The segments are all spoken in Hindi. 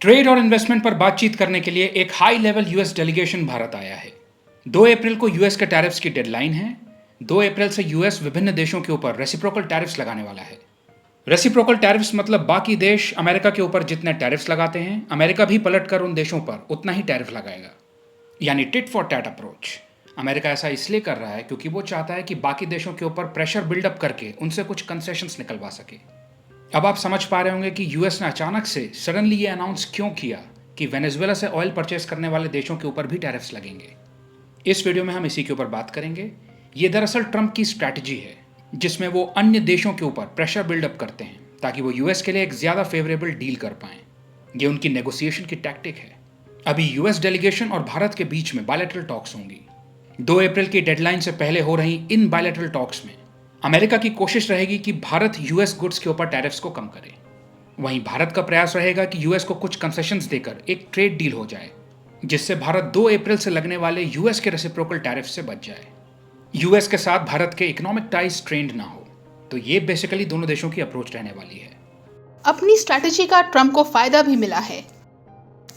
ट्रेड और इन्वेस्टमेंट पर बातचीत करने के लिए एक high level US delegation Bharat आया है। 2 अप्रैल को यूएस के टैरिफ्स की डेडलाइन है। 2 अप्रैल से यूएस विभिन्न देशों के ऊपर रेसिप्रोकल टैरिफ्स लगाने वाला है। रेसिप्रोकल टैरिफ्स मतलब बाकी देश अमेरिका के ऊपर जितने टैरिफ्स लगाते हैं, अमेरिका भी पलटकर उन देशों पर उतना ही टैरिफ लगाएगा, यानी tit for tat approach. America ऐसा इसलिए कर रहा है क्योंकि वो चाहता है कि बाकी देशों के ऊपर प्रेशर बिल्डअप करके उनसे कुछ कंसेशंस निकलवा सके। अब आप समझ पा रहे होंगे कि यूएस ने अचानक से सडनली ये अनाउंस क्यों किया कि वेनेजुएला से ऑयल परचेस करने वाले देशों के ऊपर भी टैरिफ्स लगेंगे। इस वीडियो में हम इसी के ऊपर बात करेंगे। ये दरअसल ट्रंप की स्ट्रैटेजी है जिसमें वो अन्य देशों के ऊपर प्रेशर बिल्डअप करते हैं ताकि वो यूएस के लिए एक ज्यादा फेवरेबल डील कर पाएं। ये उनकी नेगोशिएशन की टैक्टिक है। अभी यूएस डेलीगेशन और भारत के बीच में बायलैटरल टॉक्स होंगी। 2 अप्रैल की डेडलाइन से पहले हो रही इन बायलैटरल टॉक्स में अमेरिका की कोशिश रहेगी कि भारत यूएस गुड्स के ऊपर टैरिफ्स को कम करे। वहीं भारत का प्रयास रहेगा कि यूएस को कुछ कंसेशंस देकर एक ट्रेड डील हो जाए जिससे भारत 2 अप्रैल से लगने वाले यूएस के रेसिप्रोकल टैरिफ से बच जाए। यूएस के साथ भारत के इकोनॉमिक टाइज स्ट्रेन्ड ना हो। तो ये बेसिकली दोनों देशों की अप्रोच रहने वाली है। अपनी स्ट्रैटेजी का ट्रंप को फायदा भी मिला है।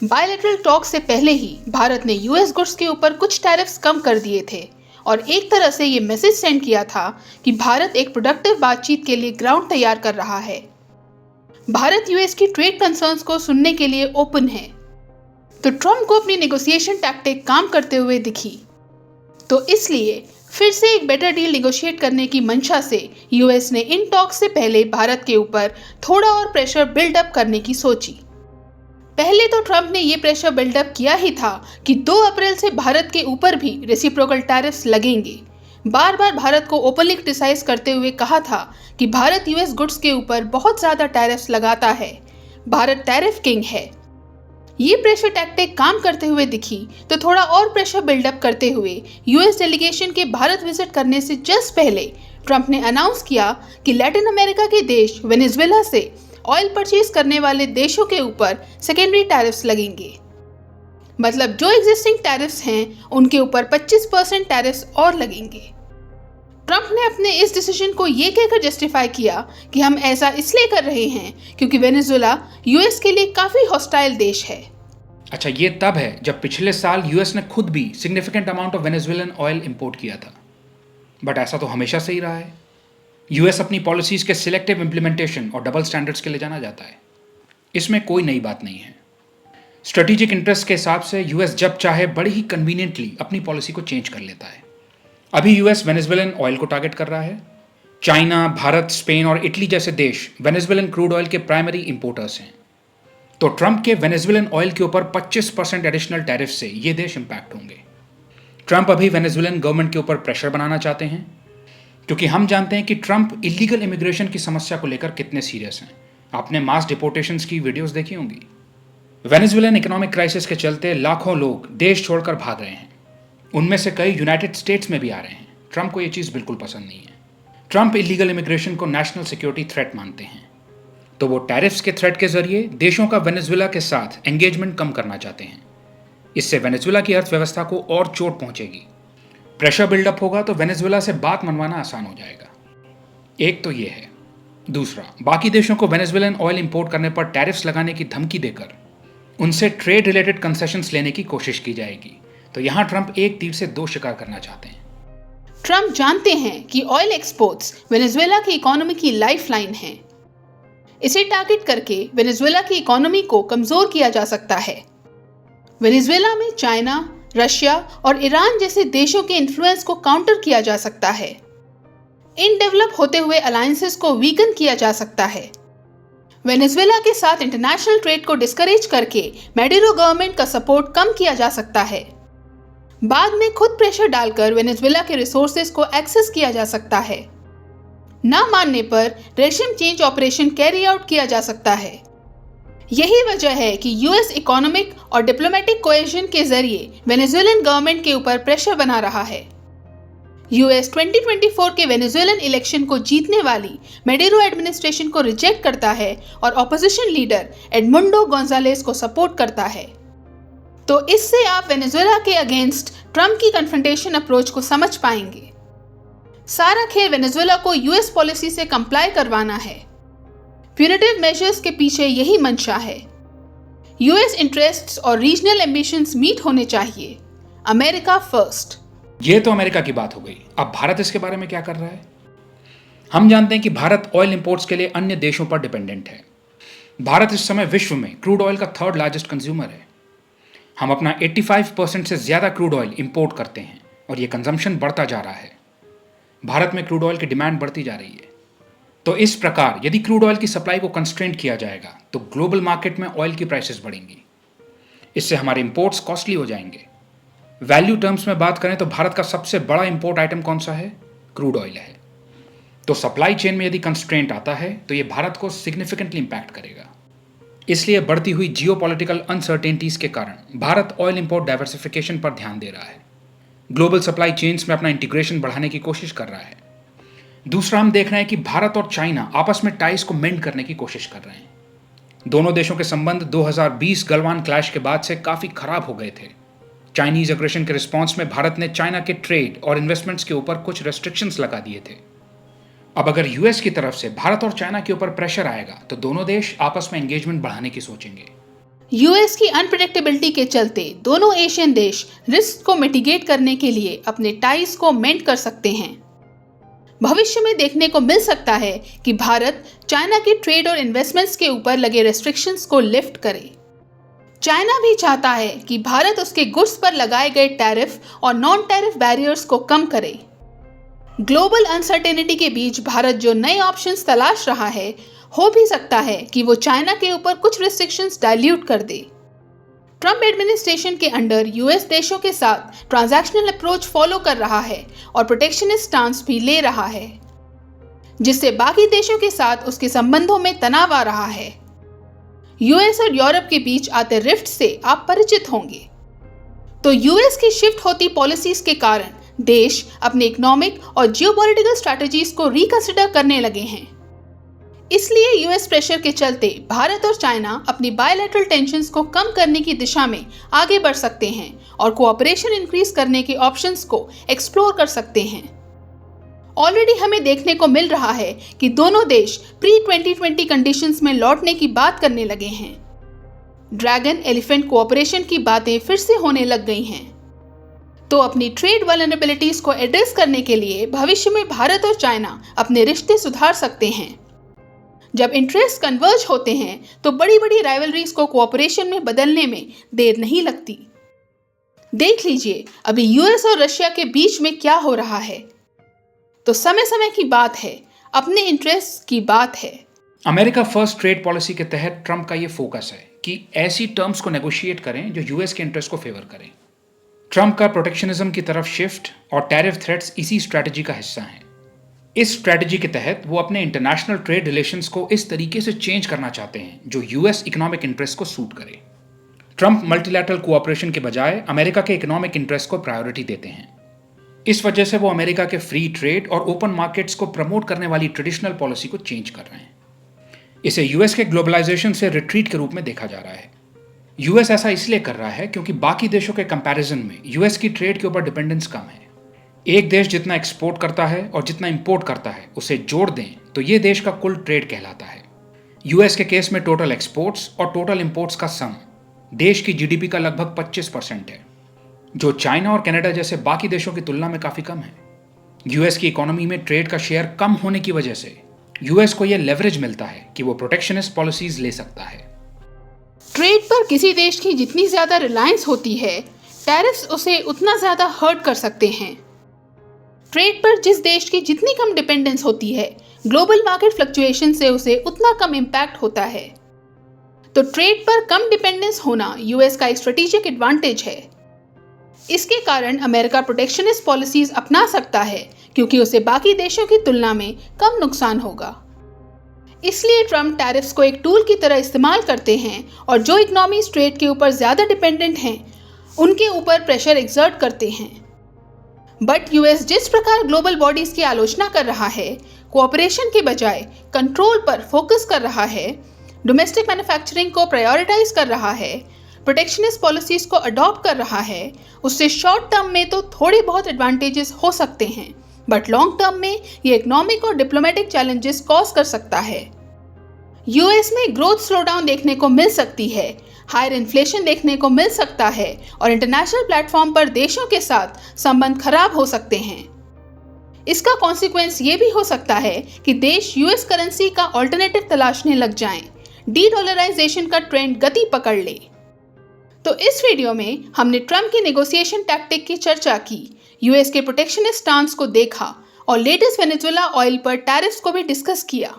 बायलैटरल टॉक से पहले ही भारत ने यूएस गुड्स के ऊपर कुछ टैरिफ्स कम कर दिए थे और एक तरह से ये मैसेज सेंड किया था कि भारत एक प्रोडक्टिव बातचीत के लिए ग्राउंड तैयार कर रहा है। भारत यूएस की ट्रेड कंसर्न्स को सुनने के लिए ओपन है। तो ट्रंप को अपनी नेगोशिएशन टैक्टिक काम करते हुए दिखी। तो इसलिए फिर से एक बेटर डील नेगोशिएट करने की मंशा से यूएस ने इन टॉक से पहले भारत के ऊपर थोड़ा और प्रेशर बिल्डअप करने की सोची। पहले तो ट्रंप ने ये प्रेशर बिल्डअप किया ही था कि 2 अप्रैल से भारत के ऊपर भी रेसिप्रोकल टैरिफ्स लगेंगे। बार बार भारत को ओपनली क्रिटिसाइज करते हुए कहा था कि भारत यूएस गुड्स के ऊपर बहुत ज़्यादा टैरिफ्स लगाता है, भारत टैरिफ किंग है। ये प्रेशर टैक्टिक काम करते हुए दिखी तो थोड़ा और प्रेशर बिल्डअप करते हुए यूएस डेलीगेशन के भारत विजिट करने से जस्ट पहले ट्रंप ने अनाउंस किया कि लैटिन अमेरिका के देश वेनेजुएला से ऑयल परचेज करने वाले देशों के ऊपर सेकेंडरी टैरिफ्स लगेंगे। मतलब जो एग्जिस्टिंग टैरिफ्स हैं उनके ऊपर 25% टैरिफ्स और लगेंगे। ट्रंप ने अपने इस डिसीजन को ये कहकर जस्टिफाई किया कि हम ऐसा इसलिए कर रहे हैं क्योंकि वेनेजुएला यूएस के लिए काफी हॉस्टाइल देश है। अच्छा, ये तब है जब पिछले साल यूएस ने खुद भी significant amount of Venezuelan oil import किया था। बट ऐसा तो हमेशा से ही रहा है। यूएस अपनी पॉलिसीज के सिलेक्टिव इंप्लीमेंटेशन और डबल स्टैंडर्ड्स के लिए जाना जाता है। इसमें कोई नई बात नहीं है। स्ट्रेटेजिक इंटरेस्ट के हिसाब से यूएस जब चाहे बड़ी ही कन्वीनियंटली अपनी पॉलिसी को चेंज कर लेता है। अभी यूएस वेनेजुएलन ऑयल को टारगेट कर रहा है। चाइना, भारत, स्पेन और इटली जैसे देश वेनेजुएलन क्रूड ऑयल के प्राइमरी इंपोर्टर्स हैं। तो ट्रंप के वेनेजुएलन ऑयल के ऊपर 25% एडिशनल टैरिफ से ये देश इंपैक्ट होंगे। ट्रंप अभी वेनेजुएलन गवर्नमेंट के ऊपर प्रेशर बनाना चाहते हैं क्योंकि हम जानते हैं कि ट्रंप इलीगल इमिग्रेशन की समस्या को लेकर कितने सीरियस हैं। आपने मास डिपोर्टेशंस की वीडियोस देखी होंगी। वेनेजुएलन इकोनॉमिक क्राइसिस के चलते लाखों लोग देश छोड़कर भाग रहे हैं। उनमें से कई यूनाइटेड स्टेट्स में भी आ रहे हैं। ट्रंप को ये चीज़ बिल्कुल पसंद नहीं है। ट्रंप इलीगल इमिग्रेशन को नेशनल सिक्योरिटी थ्रेट मानते हैं। तो वो टैरिफ्स के थ्रेट के जरिए देशों का वेनेजुएला के साथ एंगेजमेंट कम करना चाहते हैं। इससे वेनेजुएला की अर्थव्यवस्था को और चोट पहुंचेगी। प्रेशर बिल्डअप होगा तो वेनेजुएला से बात मनवाना आसान हो जाएगा। एक तो ये है। दूसरा, बाकी देशों को वेनेजुएलन ऑयल इंपोर्ट करने पर टैरिफ्स लगाने की धमकी देकर उनसे ट्रेड रिलेटेड कंसेशंस लेने की कोशिश की जाएगी। तो यहां ट्रंप एक तीर से 2 शिकार करना चाहते हैं। ट्रंप जानते हैं कि ऑयल एक्सपोर्ट्स वेनेजुएला की इकोनॉमी की लाइफलाइन है। इसे टारगेट करके वेनेजुएला की इकोनॉमी को कमजोर किया जा सकता है। वेनेजुएला में चाइना, रशिया और ईरान जैसे देशों के इन्फ्लुएंस को काउंटर किया जा सकता है। इन डेवलप होते हुए अलायंसेस को वीकन किया जा सकता है। वेनेजुएला के साथ इंटरनेशनल ट्रेड को डिस्करेज करके मैडुरो गवर्नमेंट का सपोर्ट कम किया जा सकता है। बाद में खुद प्रेशर डालकर वेनेजुएला के रिसोर्सेज को एक्सेस किया जा सकता है। ना मानने पर regime change operation carry out किया जा सकता है। यही वजह है कि यूएस इकोनॉमिक और डिप्लोमेटिक कोएशन के जरिए वेनेजुएलन गवर्नमेंट के ऊपर प्रेशर बना रहा है। यूएस 2024 के वेनेजुएलन इलेक्शन को जीतने वाली मेडुरो एडमिनिस्ट्रेशन को रिजेक्ट करता है और ऑपोजिशन लीडर एडमुंडो गोंजालेस को सपोर्ट करता है। तो इससे आप वेनेजुएला के अगेंस्ट ट्रंप की कन्फ्रंटेशन अप्रोच को समझ पाएंगे। सारा खेल वेनेजुएला को यूएस पॉलिसी से कंप्लाई करवाना है। प्यूनिटिव मेजर्स के पीछे यही मंशा है। यूएस इंटरेस्ट्स और रीजनल एम्बिशंस मीट होने चाहिए। America first. ये तो अमेरिका की बात हो गई। अब भारत इसके बारे में क्या कर रहा है? हम जानते हैं कि भारत ऑयल इंपोर्ट्स के लिए अन्य देशों पर डिपेंडेंट है। भारत इस समय विश्व में क्रूड ऑयल का थर्ड लार्जेस्ट कंज्यूमर है। हम अपना 85% से ज़्यादा क्रूड ऑयल इंपोर्ट करते हैं और ये कंजम्पशन बढ़ता जा रहा है। भारत में क्रूड ऑयल की डिमांड बढ़ती जा रही है। तो इस प्रकार यदि क्रूड ऑयल की सप्लाई को कंस्ट्रेंट किया जाएगा तो ग्लोबल मार्केट में ऑयल की प्राइसेस बढ़ेंगी। इससे हमारे इंपोर्ट्स कॉस्टली हो जाएंगे। वैल्यू टर्म्स में बात करें तो भारत का सबसे बड़ा इंपोर्ट आइटम कौन सा है? क्रूड ऑयल है। तो सप्लाई चेन में यदि कंस्ट्रेंट आता है तो ये भारत को सिग्निफिकेंटली इंपैक्ट करेगा। इसलिए बढ़ती हुई जियोपॉलिटिकल अनसर्टेनिटीज के कारण भारत ऑयल इंपोर्ट डाइवर्सिफिकेशन पर ध्यान दे रहा है। ग्लोबल सप्लाई चेन्स में अपना इंटीग्रेशन बढ़ाने की कोशिश कर रहा है। दूसरा, हम देख रहे हैं कि भारत और चाइना आपस में टाइज को मेंड करने की कोशिश कर रहे हैं। दोनों देशों के संबंध 2020 गलवान क्लैश के बाद से काफी खराब हो गए थे। चाइनीज अग्रेशन के रिस्पॉन्स में भारत ने चाइना के ट्रेड और इन्वेस्टमेंट्स के ऊपर कुछ रेस्ट्रिक्शंस लगा दिए थे। अब अगर यूएस की तरफ से भारत और चाइना के ऊपर प्रेशर आएगा तो दोनों देश आपस में एंगेजमेंट बढ़ाने की सोचेंगे। यूएस की अनप्रेडिक्टेबिलिटी के चलते दोनों एशियन देश रिस्क को मिटिगेट करने के लिए अपने टाइज को मेंड कर सकते हैं। भविष्य में देखने को मिल सकता है कि भारत चाइना के ट्रेड और इन्वेस्टमेंट्स के ऊपर लगे रेस्ट्रिक्शंस को लिफ्ट करे। चाइना भी चाहता है कि भारत उसके गुड्स पर लगाए गए टैरिफ और नॉन टैरिफ बैरियर्स को कम करे। ग्लोबल अनसर्टेनिटी के बीच भारत जो नए ऑप्शंस तलाश रहा है, हो भी सकता है कि वो चाइना के ऊपर कुछ रिस्ट्रिक्शंस डाइल्यूट कर दे। ट्रंप एडमिनिस्ट्रेशन के अंडर यूएस देशों के साथ ट्रांजैक्शनल अप्रोच फॉलो कर रहा है और प्रोटेक्शनिस्ट स्टांस भी ले रहा है, जिससे बाकी देशों के साथ उसके संबंधों में तनाव आ रहा है। यूएस और यूरोप के बीच आते रिफ्ट से आप परिचित होंगे। तो यूएस की शिफ्ट होती पॉलिसीज के कारण देश अपने इकोनॉमिक और जियोपॉलिटिकल स्ट्रैटेजीज को रिकंसिडर करने लगे हैं। इसलिए यूएस प्रेशर के चलते भारत और चाइना अपनी बायलैटरल टेंशन्स को कम करने की दिशा में आगे बढ़ सकते हैं और कोऑपरेशन इंक्रीज करने के ऑप्शंस को एक्सप्लोर कर सकते हैं। ऑलरेडी हमें देखने को मिल रहा है कि दोनों देश प्री 2020 कंडीशंस में लौटने की बात करने लगे हैं। ड्रैगन एलिफेंट कोऑपरेशन की बातें फिर से होने लग गई हैं। तो अपनी ट्रेड वल्नरेबिलिटीज को एड्रेस करने के लिए भविष्य में भारत और चाइना अपने रिश्ते सुधार सकते हैं। जब इंटरेस्ट कन्वर्ज होते हैं तो बड़ी बड़ी राइवलरीज को कोऑपरेशन में बदलने में देर नहीं लगती। देख लीजिए अभी यूएस और रशिया के बीच में क्या हो रहा है। तो समय समय की बात है, अपने इंटरेस्ट की बात है। अमेरिका फर्स्ट ट्रेड पॉलिसी के तहत ट्रंप का ये फोकस है कि ऐसी टर्म्स को नेगोशिएट करें जो यूएस के इंटरेस्ट को फेवर करें। ट्रंप का प्रोटेक्शनिज्म की तरफ शिफ्ट और टैरिफ थ्रेट्स इसी स्ट्रैटेजी का हिस्सा हैं। इस स्ट्रैटेजी के तहत वो अपने इंटरनेशनल ट्रेड रिलेशंस को इस तरीके से चेंज करना चाहते हैं जो यूएस इकोनॉमिक इंटरेस्ट को सूट करे। ट्रंप मल्टीलैटरल कोऑपरेशन के बजाय अमेरिका के इकोनॉमिक इंटरेस्ट को प्रायोरिटी देते हैं। इस वजह से वो अमेरिका के फ्री ट्रेड और ओपन मार्केट्स को प्रमोट करने वाली ट्रेडिशनल पॉलिसी को चेंज कर रहे हैं। इसे यूएस के ग्लोबलाइजेशन से रिट्रीट के रूप में देखा जा रहा है। यूएस ऐसा इसलिए कर रहा है क्योंकि बाकी देशों के कंपैरिजन में यूएस की ट्रेड के ऊपर डिपेंडेंस कम है। एक देश जितना एक्सपोर्ट करता है और जितना इंपोर्ट करता है उसे जोड़ दें तो ये देश का कुल ट्रेड कहलाता है। यूएस के केस में टोटल एक्सपोर्ट्स और टोटल इंपोर्ट्स का सम देश की जीडीपी का लगभग 25% है, जो चाइना और कनाडा जैसे बाकी देशों की तुलना में काफी कम है। यूएस की इकोनॉमी में ट्रेड का शेयर कम होने की वजह से यूएस को यह लेवरेज मिलता है कि वो प्रोटेक्शनिस्ट पॉलिसीज ले सकता है। ट्रेड पर किसी देश की जितनी ज्यादा रिलायंस होती है, टैरिफ्स उसे उतना ज्यादा हर्ट कर सकते हैं। ट्रेड पर जिस देश की जितनी कम डिपेंडेंस होती है, ग्लोबल मार्केट फ्लक्चुएशन से उसे उतना कम इम्पैक्ट होता है। तो ट्रेड पर कम डिपेंडेंस होना यूएस का एक स्ट्रेटेजिक एडवांटेज है। इसके कारण अमेरिका प्रोटेक्शनिस्ट पॉलिसीज अपना सकता है क्योंकि उसे बाकी देशों की तुलना में कम नुकसान होगा। इसलिए ट्रंप टैरिफ्स को एक टूल की तरह इस्तेमाल करते हैं और जो इकोनॉमीज ट्रेड के ऊपर ज्यादा डिपेंडेंट हैं, उनके ऊपर प्रेशर एक्सर्ट करते हैं। बट यूएस जिस प्रकार ग्लोबल बॉडीज की आलोचना कर रहा है, कोऑपरेशन के बजाय कंट्रोल पर फोकस कर रहा है, डोमेस्टिक मैन्युफैक्चरिंग को प्रायोरिटाइज कर रहा है, प्रोटेक्शनिस्ट पॉलिसीज को अडॉप्ट कर रहा है, उससे शॉर्ट टर्म में तो थोड़े बहुत एडवांटेजेस हो सकते हैं, बट लॉन्ग टर्म में ये इकोनॉमिक और डिप्लोमेटिक चैलेंजेस कॉज कर सकता है। यूएस में ग्रोथ स्लोडाउन देखने को मिल सकती है, हायर इन्फ्लेशन देखने को मिल सकता है और इंटरनेशनल प्लेटफॉर्म पर देशों के साथ संबंध खराब हो सकते हैं। इसका कॉन्सिक्वेंस ये भी हो सकता है कि देश यूएस करेंसी का ऑल्टरनेटिव तलाशने लग जाएं, डी-डॉलराइजेशन का ट्रेंड गति पकड़ ले। तो इस वीडियो में हमने ट्रम्प की नेगोशिएशन टैक्टिक की चर्चा की, यूएस के प्रोटेक्शनिस्ट स्टांस को देखा और लेटेस्ट वेनेजुएला ऑयल पर टैरिफ्स को भी डिस्कस किया।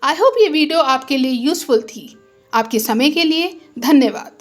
आई होप ये वीडियो आपके लिए यूजफुल थी। आपके समय के लिए धन्यवाद।